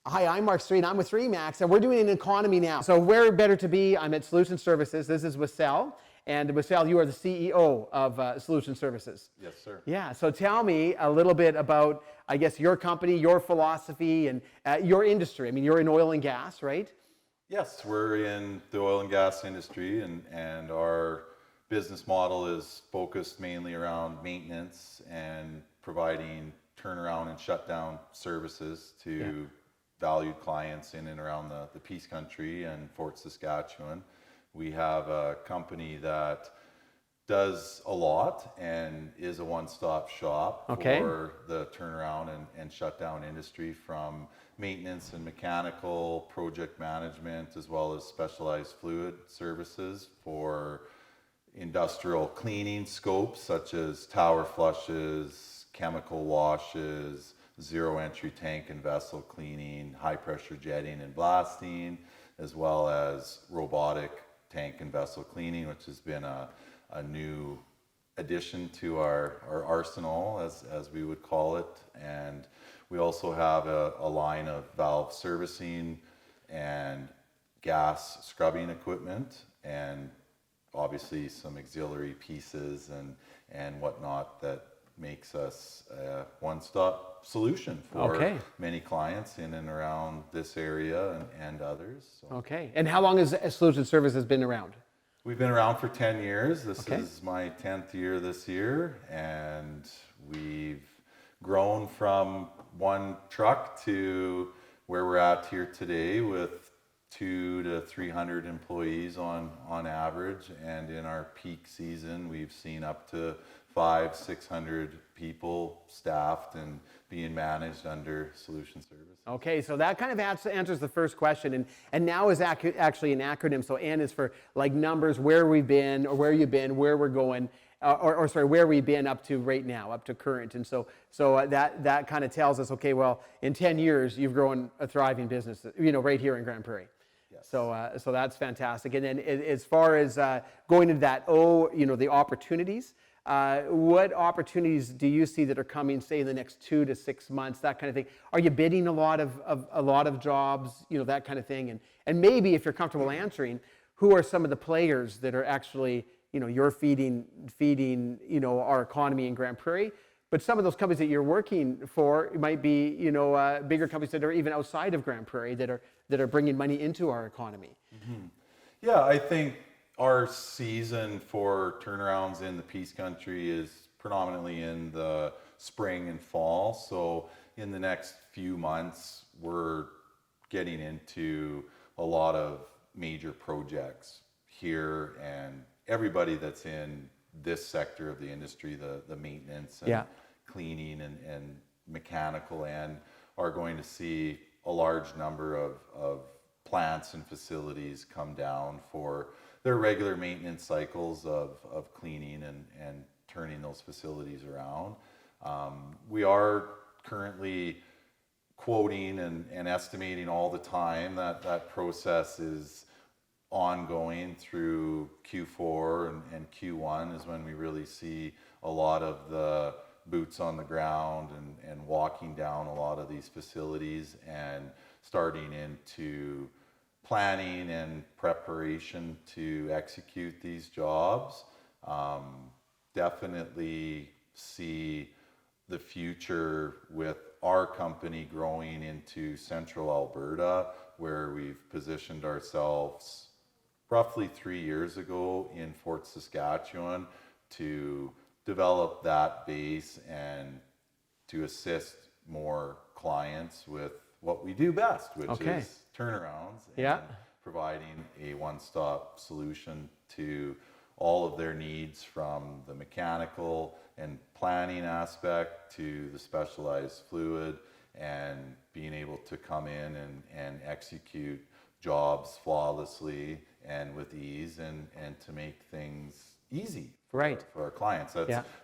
Hi, I'm Mark Street. I'm with Remax, and we're doing an economy now. So where better to be? I'm at Solution Services. This is Wasyl. And Wasyl, you are the CEO of Solution Services. Yes, sir. Yeah, so tell me a little bit about, I guess, your company, your philosophy, and your industry. I mean, you're in oil and gas, right? Yes, we're in the oil and gas industry, and our business model is focused mainly around maintenance and providing turnaround and shutdown services to valued clients in and around the Peace Country and Fort Saskatchewan. We have a company that does a lot and is a one-stop shop for the turnaround and shutdown industry, from maintenance and mechanical project management, as well as specialized fluid services for industrial cleaning scopes such as tower flushes, chemical washes, zero entry tank and vessel cleaning, high pressure jetting and blasting, as well as robotic tank and vessel cleaning, which has been a new addition to our arsenal, as we would call it. And we also have a line of valve servicing and gas scrubbing equipment, and obviously some auxiliary pieces and whatnot that makes us a one-stop solution for many clients in and around this area and others. So. Okay, and how long has Solution Services been around? We've been around for 10 years. This is my 10th year this year, and we've grown from one truck to where we're at here today with 200 to 300 employees on average, and in our peak season we've seen up to 500-600 people staffed and being managed under Solution Services. Okay, so that kind of answers the first question, and now is actually an acronym. So N is for like numbers, where we've been or where you've been, where we're going, or sorry, where we've been up to right now, up to current. And so that kind of tells us, okay, well, in 10 years you've grown a thriving business, right here in Grande Prairie. Yes. So that's fantastic. And then as far as going into that, the opportunities. What opportunities do you see that are coming, say, in the next 2 to 6 months, that kind of thing? Are you bidding a lot of jobs, that kind of thing? And maybe, if you're comfortable answering, who are some of the players that are actually, you're feeding, our economy in Grande Prairie? But some of those companies that you're working for might be, bigger companies that are even outside of Grande Prairie that are bringing money into our economy. Mm-hmm. Yeah, I think our season for turnarounds in the Peace Country is predominantly in the spring and fall. So in the next few months, we're getting into a lot of major projects here, and everybody that's in this sector of the industry, the maintenance and cleaning and mechanical end, are going to see a large number of plants and facilities come down for their regular maintenance cycles of cleaning and turning those facilities around. We are currently quoting and estimating all the time. That process is ongoing through Q4 and Q1 is when we really see a lot of the boots on the ground and walking down a lot of these facilities and starting into planning and preparation to execute these jobs. Definitely see the future with our company growing into central Alberta, where we've positioned ourselves roughly 3 years ago in Fort Saskatchewan to develop that base and to assist more clients with what we do best, which is turnarounds and providing a one-stop solution to all of their needs, from the mechanical and planning aspect to the specialized fluid, and being able to come in and execute jobs flawlessly and with ease, and to make things easy for our clients.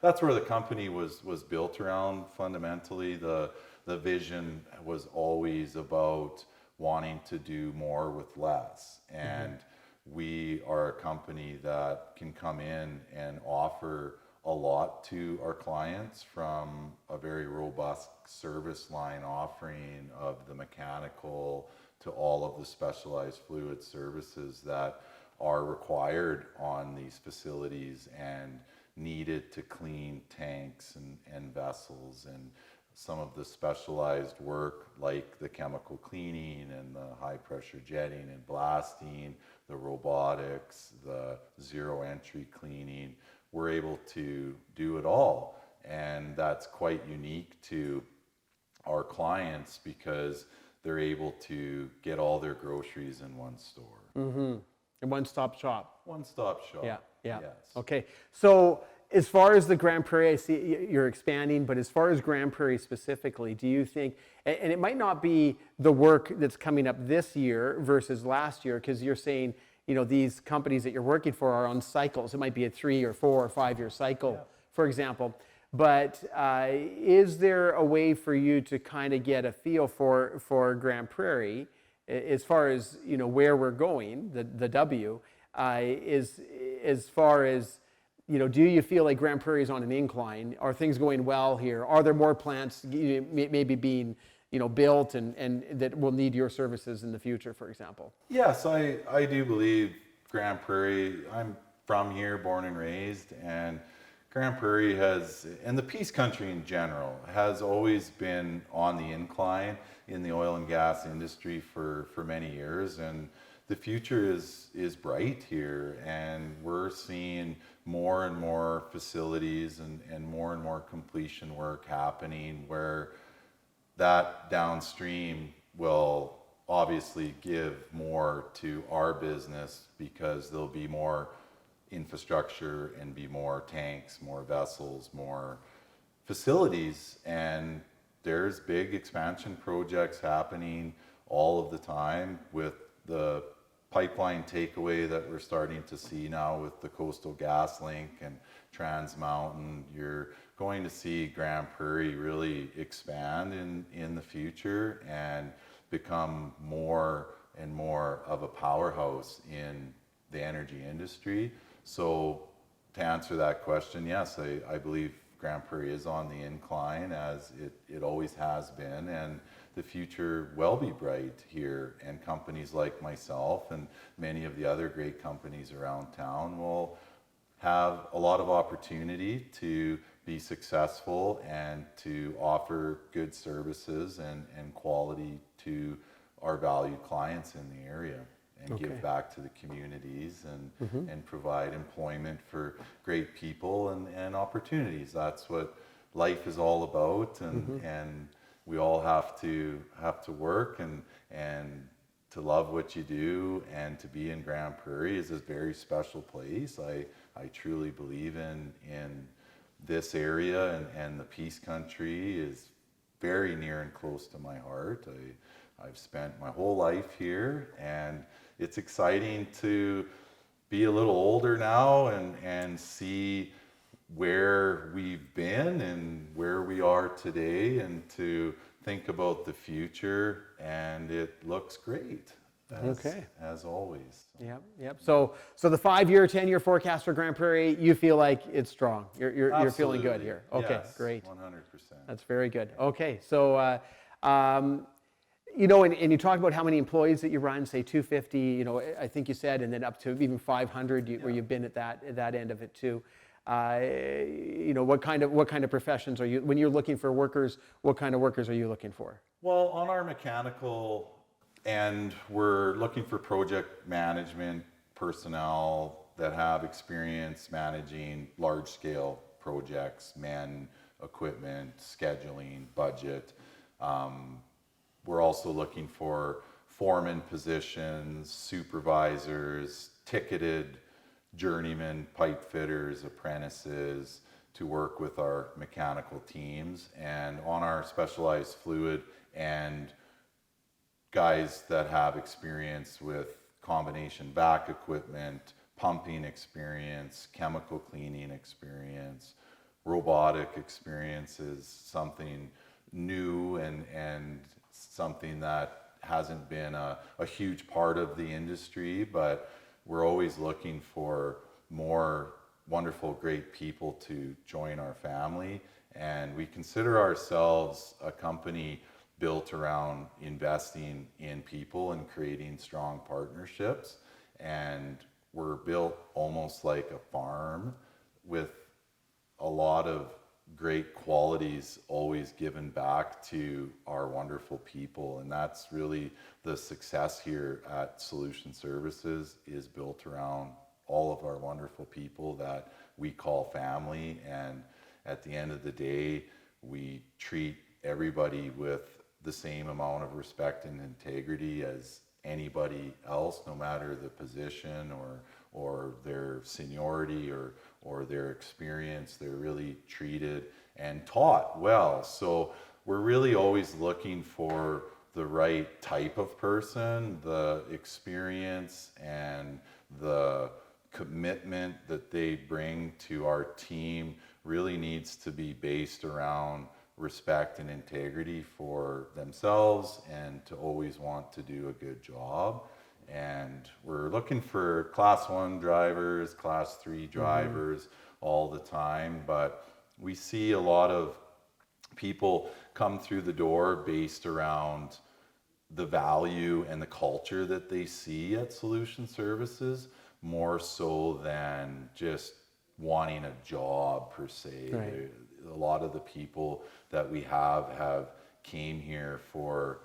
That's where the company was built around. Fundamentally, the vision was always about wanting to do more with less, and we are a company that can come in and offer a lot to our clients, from a very robust service line offering of the mechanical to all of the specialized fluid services that are required on these facilities and needed to clean tanks and vessels, and some of the specialized work like the chemical cleaning and the high pressure jetting and blasting, the robotics, the zero entry cleaning. We're able to do it all, and that's quite unique to our clients because they're able to get all their groceries in one store. Mm-hmm. A one-stop shop. One-stop shop. Yeah, yeah. Yes. Okay. So as far as the Grande Prairie, I see you're expanding, but as far as Grande Prairie specifically, do you think, and it might not be the work that's coming up this year versus last year, because you're saying, you know, these companies that you're working for are on cycles. It might be a 3 or 4 or 5 year cycle, for example. But is there a way for you to kind of get a feel for Grande Prairie as far as, you know, where we're going, the W, is as far as, you know, do you feel like Grande Prairie is on an incline? Are things going well here? Are there more plants maybe being, you know, built and that will need your services in the future, for example? Yes, I do believe Grande Prairie, I'm from here, born and raised, and Grande Prairie has, and the Peace Country in general, has always been on the incline in the oil and gas industry for many years, and the future is bright here, and we're seeing more and more facilities and more completion work happening where that downstream will obviously give more to our business because there'll be more infrastructure and be more tanks, more vessels, more facilities, and there's big expansion projects happening all of the time with the pipeline takeaway that we're starting to see now with the Coastal GasLink and Trans Mountain. You're going to see Grande Prairie really expand in the future and become more and more of a powerhouse in the energy industry. So to answer that question, yes, I believe Grande Prairie is on the incline as it always has been, and the future will be bright here, and companies like myself and many of the other great companies around town will have a lot of opportunity to be successful and to offer good services and quality to our valued clients in the area, and give back to the communities and provide employment for great people and opportunities. That's what life is all about, and we all have to work and to love what you do, and to be in Grande Prairie is a very special place. I truly believe in this area, and the Peace Country is very near and close to my heart. I've spent my whole life here, and it's exciting to be a little older now and see where we've been and where we are today, and to think about the future, and it looks great as always. Yep. So the 5-year, 10-year forecast for Grande Prairie, you feel like it's strong. You're feeling good here. Okay, yes, great. 100%. That's very good. Okay, so you know, and you talked about how many employees that you run, say 250. You know, I think you said, and then up to even 500, where you've been at that end of it too. You know, what kind of professions are you, when you're looking for workers? What kind of workers are you looking for? Well, on our mechanical end, we're looking for project management personnel that have experience managing large-scale projects, men, equipment, scheduling, budget. We're also looking for foreman positions, supervisors, ticketed journeymen, pipe fitters, apprentices to work with our mechanical teams, and on our specialized fluid, and guys that have experience with combination vac equipment, pumping experience, chemical cleaning experience, robotic experience is something new and something that hasn't been a huge part of the industry, but we're always looking for more wonderful, great people to join our family. And we consider ourselves a company built around investing in people and creating strong partnerships. And we're built almost like a farm with a lot of great qualities always given back to our wonderful people. And that's really the success here at Solution Services, is built around all of our wonderful people that we call family. And at the end of the day, we treat everybody with the same amount of respect and integrity as anybody else, no matter the position or their seniority or their experience. They're really treated and taught well. So we're really always looking for the right type of person. The experience and the commitment that they bring to our team really needs to be based around respect and integrity for themselves, and to always want to do a good job. And we're looking for class 1 drivers, class 3 drivers all the time, but we see a lot of people come through the door based around the value and the culture that they see at Solution Services, more so than just wanting a job per se. Right. A lot of the people that we have came here for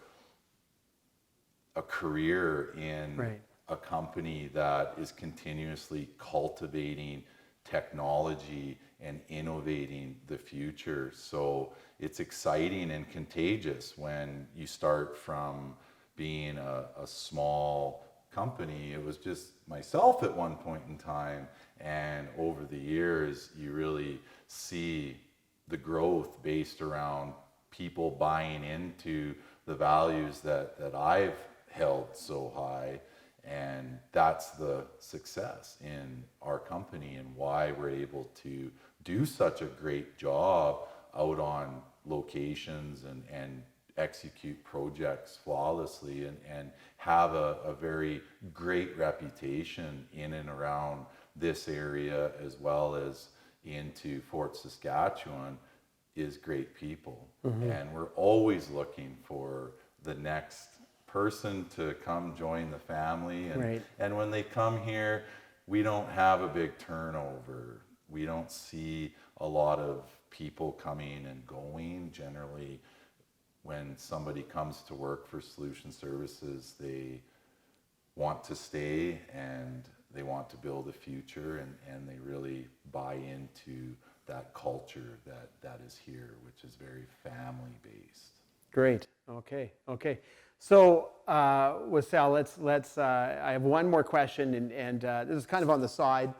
a career in a company that is continuously cultivating technology and innovating the future. So it's exciting and contagious when you start from being a small company. It was just myself at one point in time, and over the years you really see the growth based around people buying into the values that I've held so high. And that's the success in our company, and why we're able to do such a great job out on locations and execute projects flawlessly, and have a very great reputation in and around this area, as well as into Fort Saskatchewan, is great people. And we're always looking for the next person to come join the family. And when they come here, we don't have a big turnover. We don't see a lot of people coming and going. Generally, when somebody comes to work for Solution Services, they want to stay and they want to build a future, and they really buy into that culture that is here, which is very family based. Great. Okay. So, Wasyl, let's. I have one more question, and this is kind of on the side,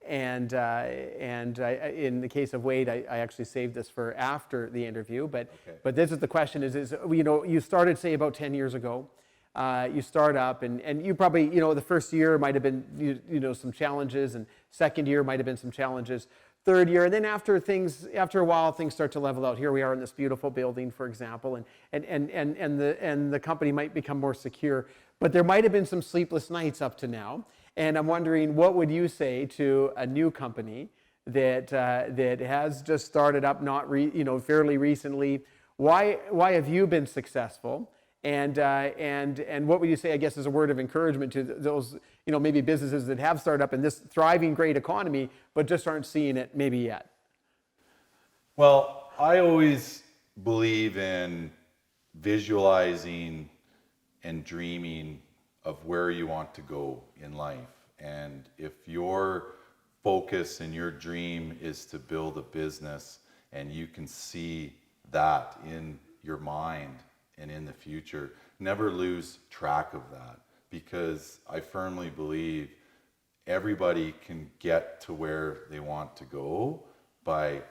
and in the case of Wade, I actually saved this for after the interview. But this is the question: is you started, say, about 10 years ago. You start up, and you probably, the first year might have been some challenges, and second year might have been some challenges. Third year, and then after a while, things start to level out. Here we are in this beautiful building, for example, and the company might become more secure. But there might have been some sleepless nights up to now, and I'm wondering, what would you say to a new company that has just started up, fairly recently? Why have you been successful? And what would you say, I guess, as a word of encouragement to those, maybe businesses that have started up in this thriving, great economy, but just aren't seeing it maybe yet? Well, I always believe in visualizing and dreaming of where you want to go in life. And if your focus and your dream is to build a business, and you can see that in your mind and in the future, never lose track of that, because I firmly believe everybody can get to where they want to go by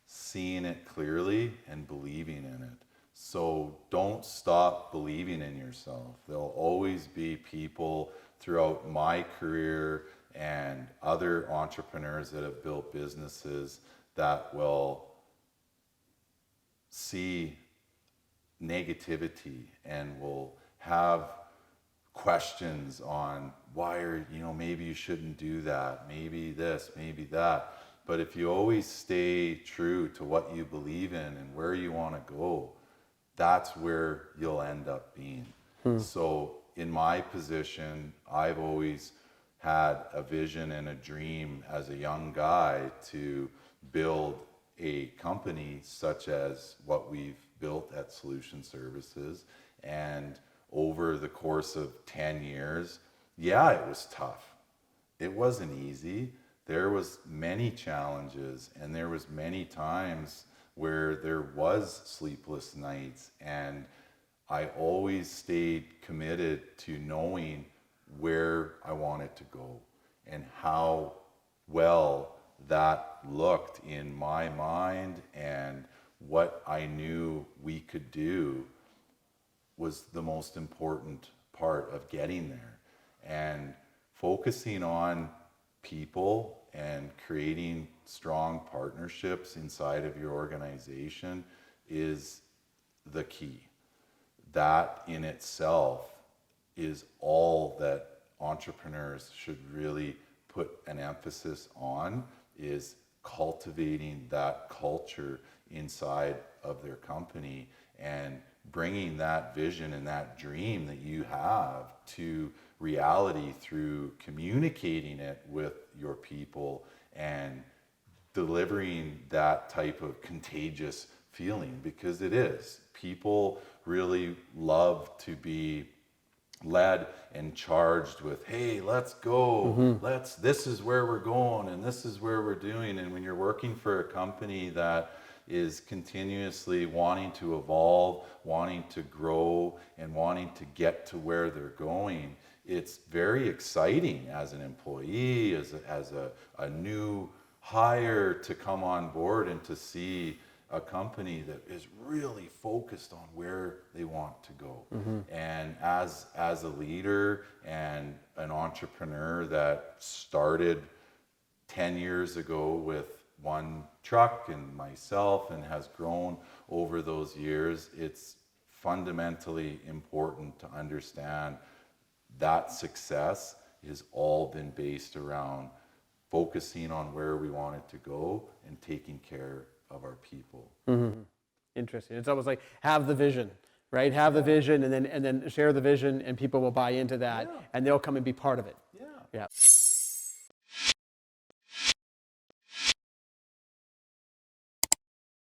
seeing it clearly and believing in it. So don't stop believing in yourself. There'll always be people throughout my career and other entrepreneurs that have built businesses that will see negativity and will have questions on why are, maybe you shouldn't do that, maybe this, maybe that. But if you always stay true to what you believe in and where you want to go, that's where you'll end up being. So in my position, I've always had a vision and a dream as a young guy to build a company such as what we've built at Solution Services. And over the course of 10 years, yeah, it was tough. It wasn't easy. There was many challenges, and there was many times where there was sleepless nights, and I always stayed committed to knowing where I wanted to go and how well that looked in my mind, and what I knew we could do was the most important part of getting there. And focusing on people and creating strong partnerships inside of your organization is the key. That in itself is all that entrepreneurs should really put an emphasis on, is cultivating that culture inside of their company and bringing that vision and that dream that you have to reality through communicating it with your people and delivering that type of contagious feeling, because it is. People really love to be led and charged with, hey, let's go, this is where we're going and this is where we're doing. And when you're working for a company that is continuously wanting to evolve, wanting to grow, and wanting to get to where they're going, it's very exciting as an employee, as a new hire, to come on board and to see a company that is really focused on where they want to go. And as a leader and an entrepreneur that started 10 years ago with one truck and myself and has grown over those years, it's fundamentally important to understand that success has all been based around focusing on where we wanted to go and taking care of our people. Interesting. It's almost like have the vision, right? Have the vision, and then share the vision, and people will buy into that, and they'll come and be part of it. Yeah. Yeah.